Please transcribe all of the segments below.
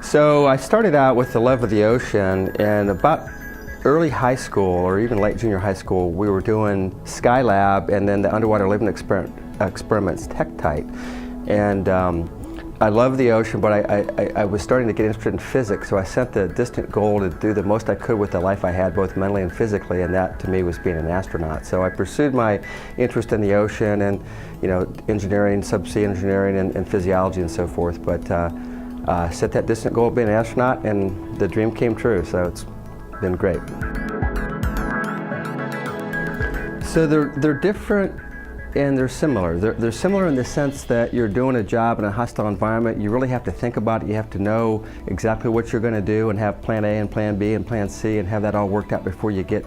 So I started out with the love of the ocean, and about early high school or even late junior high school, we were doing Skylab and then the underwater living experiments Tektite. And I love the ocean, but I was starting to get interested in physics, so I set the distant goal to do the most I could with the life I had, both mentally and physically, and that to me was being an astronaut. So I pursued my interest in the ocean and, you know, engineering, subsea engineering and physiology and so forth, but set that distant goal of being an astronaut, and the dream came true, so it's been great. So they're different and they're similar. They're similar in the sense that you're doing a job in a hostile environment. You really have to think about it. You have to know exactly what you're going to do and have plan A and plan B and plan C and have that all worked out before you get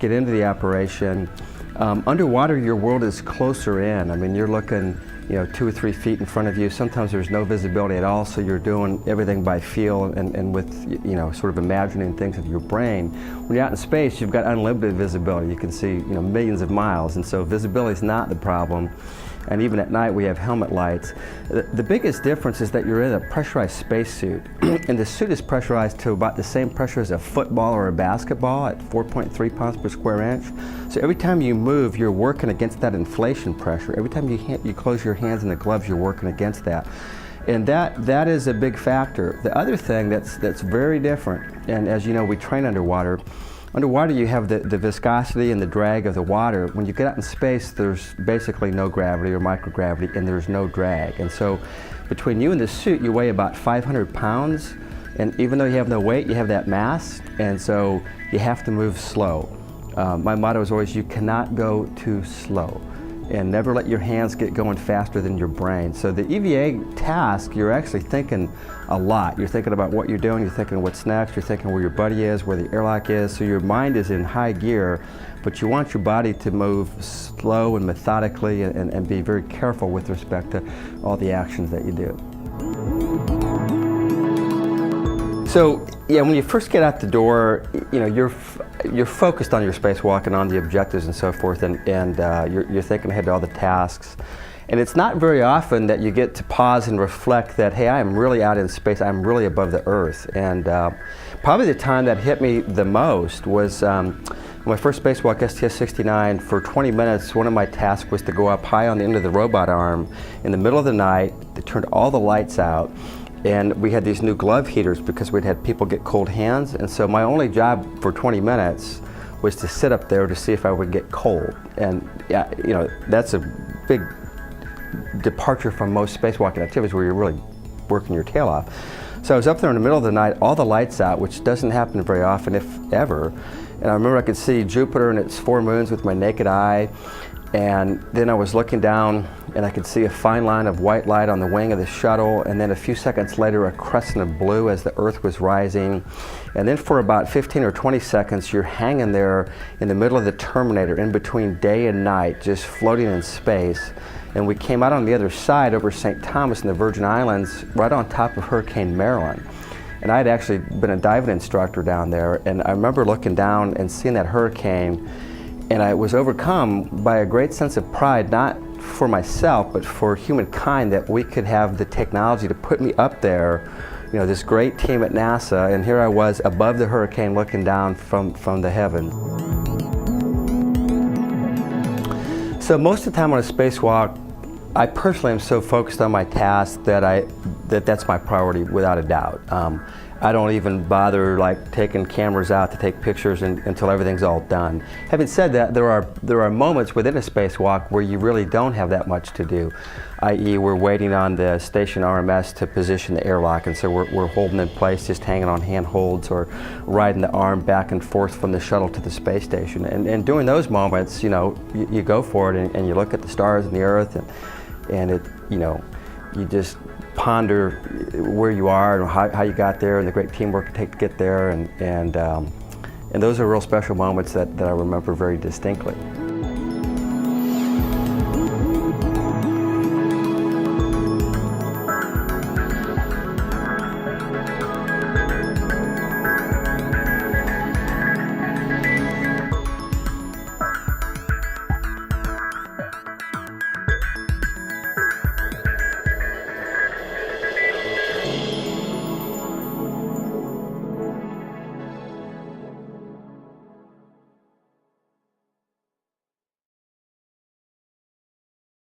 into the operation. Underwater, your world is closer in. I mean, you're looking, you know, 2 or 3 feet in front of you. Sometimes there's no visibility at all, so you're doing everything by feel and with, you know, sort of imagining things with your brain. When you're out in space, you've got unlimited visibility. You can see, you know, millions of miles, and so visibility is not the problem. And even at night, we have helmet lights. The biggest difference is that you're in a pressurized spacesuit, and the suit is pressurized to about the same pressure as a football or a basketball at 4.3 pounds per square inch. So every time you move, you're working against that inflation pressure. Every time you close your hands in the gloves, you're working against that. And that is a big factor. The other thing that's very different, and as you know, we train underwater. Underwater, you have the viscosity and the drag of the water. When you get out in space, there's basically no gravity or microgravity, and there's no drag. And so between you and the suit, you weigh about 500 pounds. And even though you have no weight, you have that mass. And so you have to move slow. My motto is always, you cannot go too slow. And never let your hands get going faster than your brain. So the EVA task, you're actually thinking a lot. You're thinking about what you're doing, you're thinking what's next, you're thinking where your buddy is, where the airlock is, so your mind is in high gear, but you want your body to move slow and methodically and be very careful with respect to all the actions that you do. So, yeah, when you first get out the door, you know, you're focused on your spacewalk and on the objectives and so forth, and you're thinking ahead to all the tasks. And it's not very often that you get to pause and reflect that, hey, I am really out in space, I'm really above the Earth. And probably the time that hit me the most was my first spacewalk, STS-69. For 20 minutes, one of my tasks was to go up high on the end of the robot arm in the middle of the night. They turned all the lights out. And we had these new glove heaters because we'd had people get cold hands, and so my only job for 20 minutes was to sit up there to see if I would get cold. And yeah, you know, that's a big departure from most spacewalking activities where you're really working your tail off. So I was up there in the middle of the night, all the lights out, which doesn't happen very often, if ever. And I remember I could see Jupiter and its 4 moons with my naked eye. And then I was looking down and I could see a fine line of white light on the wing of the shuttle, and then a few seconds later a crescent of blue as the Earth was rising. And then for about 15 or 20 seconds you're hanging there in the middle of the Terminator, in between day and night, just floating in space. And we came out on the other side over St. Thomas in the Virgin Islands, right on top of Hurricane Marilyn. And I had actually been a diving instructor down there, and I remember looking down and seeing that hurricane. And I was overcome by a great sense of pride, not for myself, but for humankind, that we could have the technology to put me up there, you know, this great team at NASA, and here I was above the hurricane looking down from the heavens. So most of the time on a spacewalk, I personally am so focused on my task that that's my priority without a doubt. I don't even bother like taking cameras out to take pictures until everything's all done. Having said that, there are moments within a spacewalk where you really don't have that much to do, i.e. we're waiting on the station RMS to position the airlock, and so we're holding in place, just hanging on handholds or riding the arm back and forth from the shuttle to the space station. And during those moments, you know, you go for it and you look at the stars and the Earth, and it, you know, you just ponder where you are and how you got there and the great teamwork it takes to get there, and those are real special moments that I remember very distinctly.